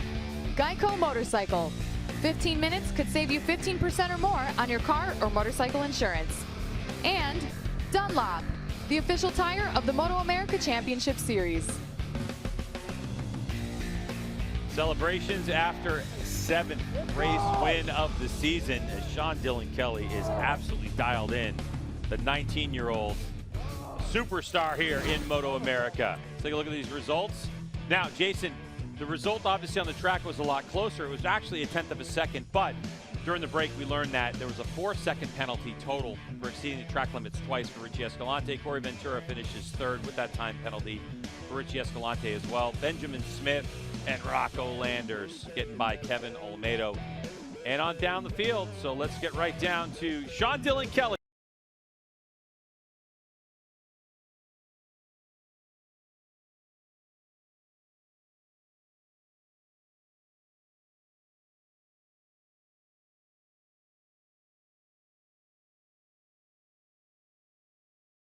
Geico Motorcycle. 15 minutes could save you 15% or more on your car or motorcycle insurance. And Dunlop, the official tire of the MotoAmerica Championship Series. Celebrations after 7th race win of the season, as Sean Dylan Kelly is absolutely dialed in. The 19-year-old superstar here in MotoAmerica. Let's take a look at these results. Now, Jason, the result obviously on the track was a lot closer. It was actually a 1/10 of a second, but during the break we learned that there was a 4-second penalty total for exceeding the track limits twice for Richie Escalante. Corey Ventura finishes 3rd with that time penalty for Richie Escalante as well. Benjamin Smith and Rocco Landers getting by Kevin Olmedo and on down the field. So let's get right down to Sean Dylan Kelly.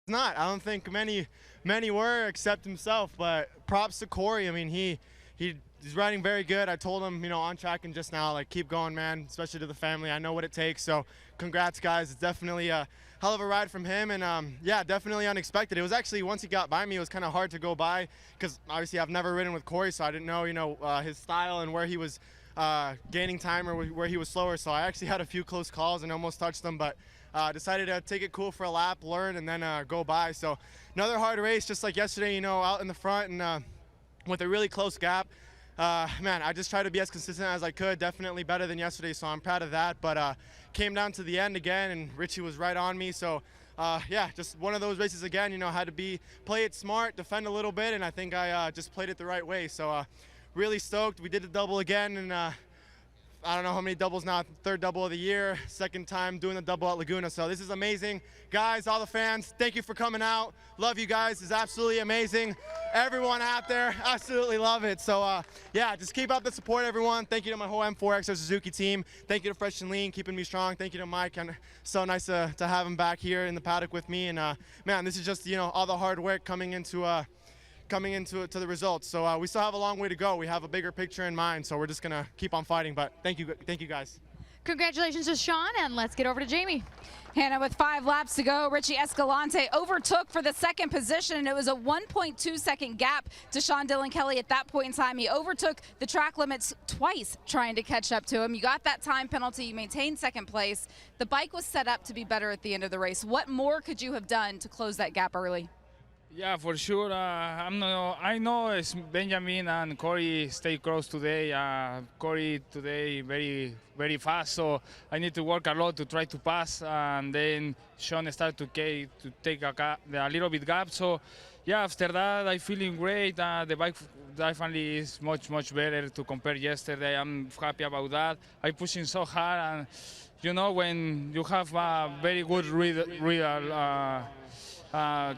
not. I don't think many were except himself, but props to Corey. I mean, he's riding very good. I told him, on track and just now, like, keep going, man, especially to the family. I know what it takes, so congrats, guys. It's definitely a hell of a ride from him, and yeah, definitely unexpected. It was actually, once he got by me, it was kind of hard to go by because obviously I've never ridden with Corey, so I didn't know, his style and where he was gaining time or where he was slower. So I actually had a few close calls and almost touched them, but decided to take it cool for a lap, learn, and then go by. So another hard race, just like yesterday, out in the front and with a really close gap. Man, I just tried to be as consistent as I could. Definitely better than yesterday, so I'm proud of that. But came down to the end again, and Richie was right on me. So yeah, just one of those races again. Had to play it smart, defend a little bit, and I think I just played it the right way. So really stoked. We did the double again, and I don't know how many doubles now, third double of the year, second time doing the double at Laguna. So this is amazing. Guys, all the fans, thank you for coming out. Love you guys. It's absolutely amazing. Everyone out there, absolutely love it. So yeah, just keep up the support, everyone. Thank you to my whole M4X Suzuki team. Thank you to Fresh and Lean, keeping me strong. Thank you to Mike, and so nice to have him back here in the paddock with me. And man, this is just, all the hard work coming into the results. So we still have a long way to go. We have a bigger picture in mind, so we're just gonna keep on fighting. But thank you guys. Congratulations to Sean, and let's get over to Jamie. Hannah, with 5 laps to go, Richie Escalante overtook for the second position, and it was a 1.2-second gap to Sean Dillon Kelly at that point in time. He overtook the track limits twice trying to catch up to him. You got that time penalty, you maintained second place. The bike was set up to be better at the end of the race. What more could you have done to close that gap early? Yeah, for sure. I know Benjamin and Corey stay close today. Corey today very, very fast, so I need to work a lot to try to pass. And then Sean started to take a little bit gap. So yeah, after that I'm feeling great. The bike definitely is much better to compare yesterday. I'm happy about that. I'm pushing so hard, and when you have a very good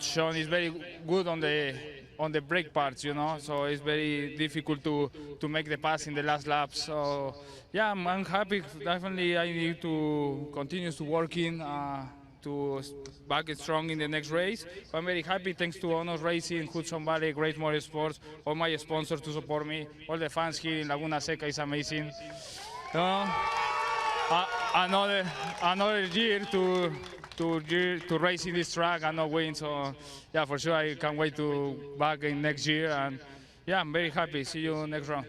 Sean is very good on the brake parts, so it's very difficult to make the pass in the last lap. So yeah, I'm happy. Definitely I need to continue to working to back it strong in the next race. I'm very happy, thanks to Honor Racing, Hudson Valley, Great Motorsports, all my sponsors to support me, all the fans here in Laguna Seca is amazing. Another year to race in this track and not win, so yeah, for sure I can't wait to back in next year, and yeah, I'm very happy. See you next round.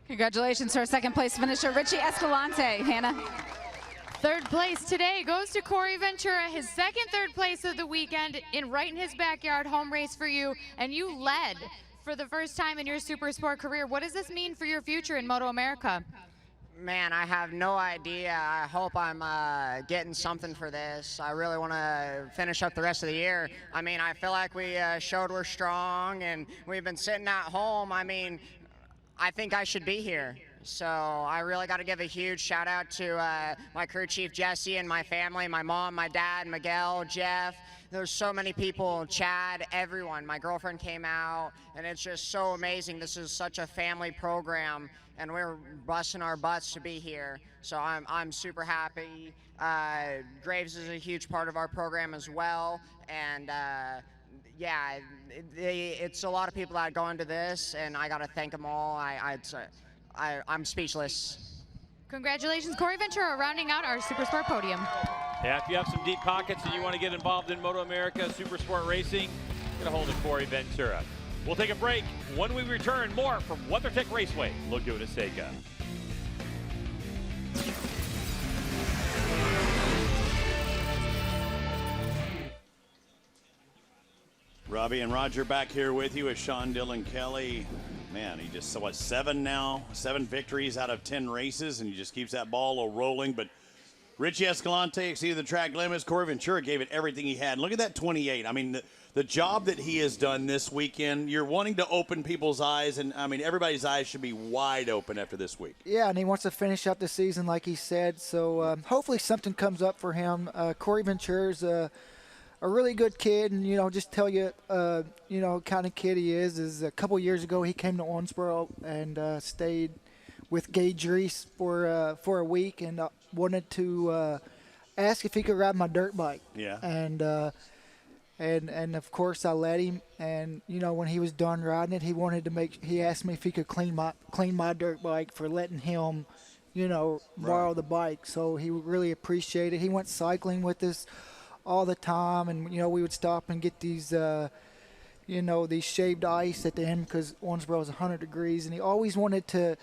Congratulations to our second place finisher, Richie Escalante. Hannah. Third place today goes to Corey Ventura, his second third place of the weekend, right in his backyard, home race for you, and you led for the first time in your Supersport career. What does this mean for your future in MotoAmerica? Man, I have no idea. I hope I'm getting something for this. I really want to finish up the rest of the year. I mean, I feel like we showed we're strong, and we've been sitting at home. I mean, I think I should be here. So I really got to give a huge shout out to my crew chief, Jesse, and my family, my mom, my dad, Miguel, Jeff. There's so many people, Chad, everyone. My girlfriend came out, and it's just so amazing. This is such a family program, and we're busting our butts to be here. So I'm super happy. Graves is a huge part of our program as well, and yeah, it's a lot of people that go into this, and I got to thank them all. I'm speechless. Congratulations, Corey Ventura, rounding out our Supersport podium. Yeah, if you have some deep pockets and you want to get involved in MotoAmerica Supersport Racing, get a hold of Corey Ventura. We'll take a break. When we return, more from WeatherTech Raceway Laguna Seca. Robbie and Roger back here with you with Sean Dillon Kelly. Man, he just, so what, 7 victories out of 10 races, and he just keeps that ball rolling. But Richie Escalante exceeded the track limits. Corey Ventura gave it everything he had. Look at that 28. I mean, the job that he has done this weekend, you're wanting to open people's eyes, and I mean, everybody's eyes should be wide open after this week. Yeah, and he wants to finish up the season like he said, so hopefully something comes up for him. Corey Ventura's a really good kid, and, just tell you, kind of kid he is a couple years ago he came to Owensboro and stayed with Gage Reese for a week and wanted to ask if he could ride my dirt bike. Yeah. And And of course I let him. And you know, when he was done riding it, he asked me if he could clean my dirt bike for letting him, you know, borrow the bike. So he really appreciated it. He went cycling with us all the time, and you know, we would stop and get these you know, these shaved ice at the end because Owensboro was 100 degrees, and he always wanted to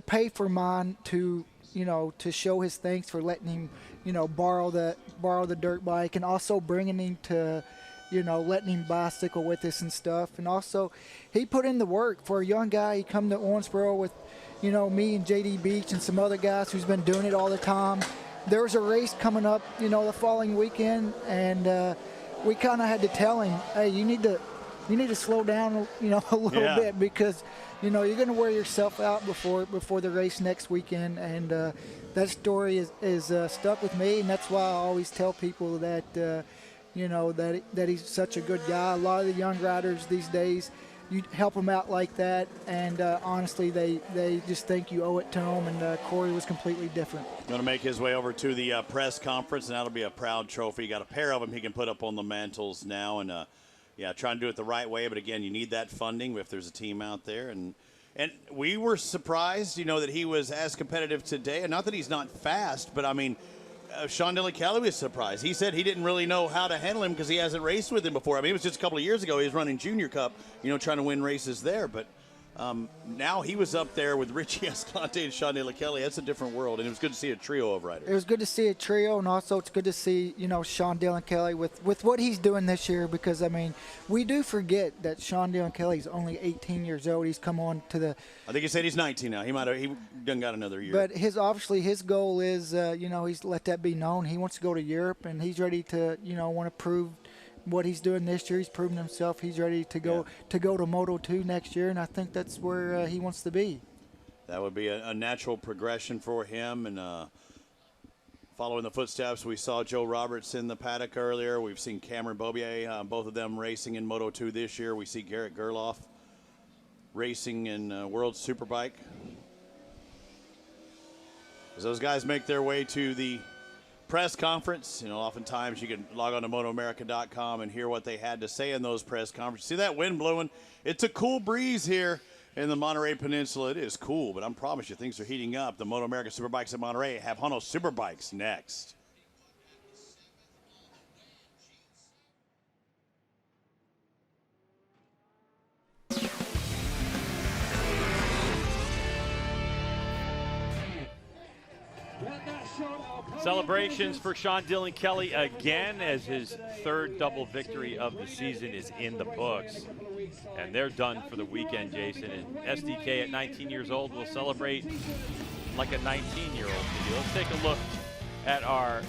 pay for mine to, you know, to show his thanks for letting him, you know, borrow the dirt bike, and also bringing him to, you know, letting him bicycle with us and stuff. And also he put in the work for a young guy. He come to Owensboro with, you know, me and JD Beach and some other guys who's been doing it all the time. There was a race coming up, you know, the following weekend, and we kind of had to tell him, hey, you need to slow down, you know, a little bit, because, you know, you're going to wear yourself out before the race next weekend. And that story is stuck with me, and that's why I always tell people that, you know, that he's such a good guy. A lot of the young riders these days, you help them out like that, and honestly, they just think you owe it to them, and Corey was completely different. Going to make his way over to the press conference, and that'll be a proud trophy. Got a pair of them he can put up on the mantles now, and yeah, try and do it the right way. But again, you need that funding if there's a team out there. And we were surprised, you know, that he was as competitive today. And not that he's not fast, but I mean, Sean Dillon Kelly was surprised. He said he didn't really know how to handle him because he hasn't raced with him before. I mean, it was just a couple of years ago he was running Junior Cup, you know, trying to win races there. But now he was up there with Richie Escalante and Sean Dillon Kelly. That's a different world, and it was good to see a trio of riders. It was good to see a trio, and also it's good to see, you know, Sean Dillon Kelly with what he's doing this year, because, I mean, we do forget that Sean Dillon Kelly's only 18 years old. He's come on to the... I think he said he's 19 now. He done got another year. But obviously his goal is, you know, he's let that be known. He wants to go to Europe, and he's ready to, you know, want to prove what he's doing this year. He's proven himself. He's ready to go to Moto2 next year, and I think that's where he wants to be. That would be a natural progression for him. And following the footsteps, we saw Joe Roberts in the paddock earlier. We've seen Cameron Bobier, both of them racing in Moto2 this year. We see Garrett Gerloff racing in World Superbike. As those guys make their way to the press conference, you know, oftentimes you can log on to MotoAmerica.com and hear what they had to say in those press conferences. See that wind blowing? It's a cool breeze here in the Monterey Peninsula. It is cool, but I promise you things are heating up. The MotoAmerica Superbikes at Monterey have Hano Superbikes next. Celebrations for Sean Dillon Kelly again, as his third double victory of the season is in the books. And they're done for the weekend, Jason. And SDK at 19 years old will celebrate like a 19-year-old. Let's take a look at our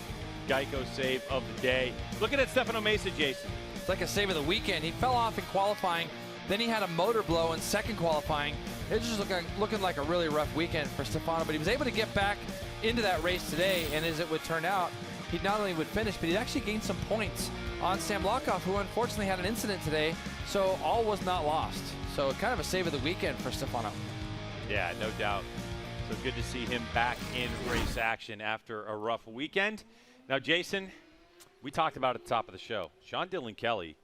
Geico save of the day. Looking at Stefano Mesa, Jason. It's like a save of the weekend. He fell off in qualifying. Then he had a motor blow in second qualifying. It's just looking like a really rough weekend for Stefano, but he was able to get back into that race today, and as it would turn out, he not only would finish, but he'd actually gained some points on Sam Lochoff, who unfortunately had an incident today, so all was not lost. So kind of a save of the weekend for Stefano. Yeah, no doubt. So good to see him back in race action after a rough weekend. Now, Jason, we talked about at the top of the show, Sean Dillon Kelly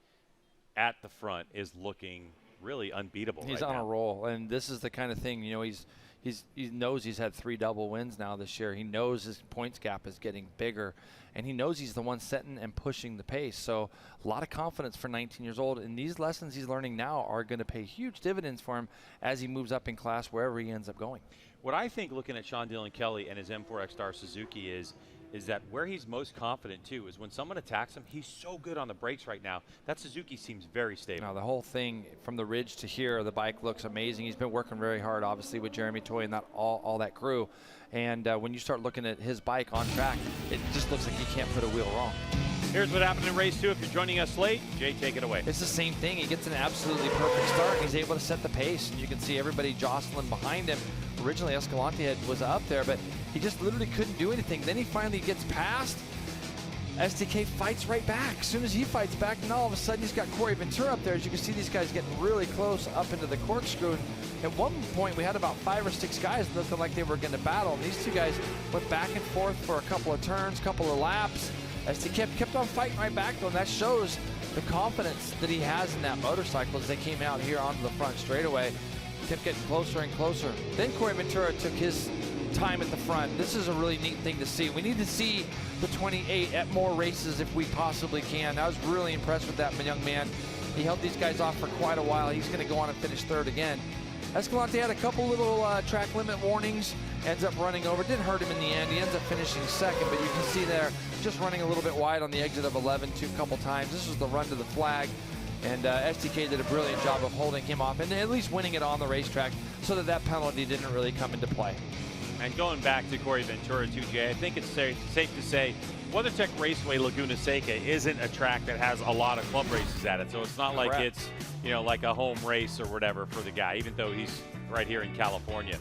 at the front is looking really unbeatable. He's right on now. a roll, and this is the kind of thing, you know, he knows he's had 3 double wins now this year. He knows his points gap is getting bigger, and he knows he's the one setting and pushing the pace. So a lot of confidence for 19 years old, and these lessons he's learning now are going to pay huge dividends for him as he moves up in class wherever he ends up going. What I think, looking at Sean Dillon Kelly and his M4 X-Star Suzuki, is that where he's most confident too is when someone attacks him. He's so good on the brakes right now. That Suzuki seems very stable. Now the whole thing from the ridge to here, the bike looks amazing. He's been working very hard, obviously, with Jeremy Toy and that all that crew. And when you start looking at his bike on track, it just looks like he can't put a wheel wrong. Here's what happened in race 2. If you're joining us late, Jay, take it away. It's the same thing. He gets an absolutely perfect start. He's able to set the pace, and you can see everybody jostling behind him. Originally, Escalante was up there, but he just literally couldn't do anything. Then he finally gets past. SDK fights right back. As soon as he fights back, and all of a sudden he's got Corey Ventura up there. As you can see, these guys getting really close up into the corkscrew. At one point, we had about 5 or 6 guys looking like they were going to battle. And these two guys went back and forth for a couple of turns, couple of laps. ST kept on fighting right back, though, and that shows the confidence that he has in that motorcycle as they came out here onto the front straightaway. Kept getting closer and closer. Then Corey Ventura took his time at the front. This is a really neat thing to see. We need to see the 28 at more races if we possibly can. I was really impressed with that young man. He held these guys off for quite a while. He's going to go on and finish third again. Escalante had a couple little track limit warnings, ends up running over. Didn't hurt him in the end. He ends up finishing second, but you can see there just running a little bit wide on the exit of 11 a couple times. This was the run to the flag, and STK did a brilliant job of holding him off and at least winning it on the racetrack so that that penalty didn't really come into play. And going back to Corey Ventura too, Jay, I think it's safe to say WeatherTech Raceway Laguna Seca isn't a track that has a lot of club races at it. So it's not like it's, you know, like a home race or whatever for the guy, even though he's right here in California.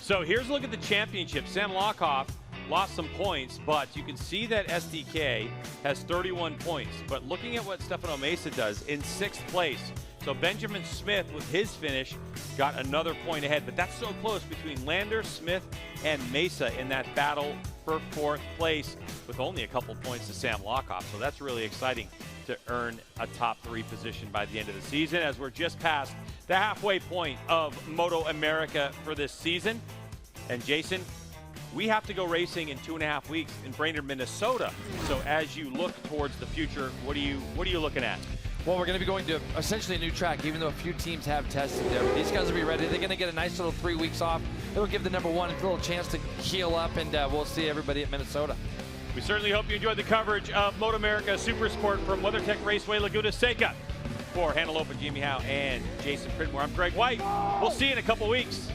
So here's a look at the championship. Sam Lochoff lost some points, but you can see that SDK has 31 points. But looking at what Stefano Mesa does in 6th place, so Benjamin Smith with his finish got another point ahead, but that's so close between Lander, Smith, and Mesa in that battle for 4th place with only a couple points to Sam Lochoff. So that's really exciting to earn a top 3 position by the end of the season, as we're just past the halfway point of MotoAmerica for this season. And Jason, we have to go racing in 2.5 weeks in Brainerd, Minnesota. So as you look towards the future, what are you looking at? Well, we're going to be going to essentially a new track, even though a few teams have tested there. But these guys will be ready. They're going to get a nice little 3 weeks off. It'll give the number 1 a little chance to heal up, and we'll see everybody at Minnesota. We certainly hope you enjoyed the coverage of MotoAmerica Supersport from WeatherTech Raceway Laguna Seca. For Hannah Lope and Jamie Howe and Jason Pridmore, I'm Greg White. We'll see you in a couple weeks.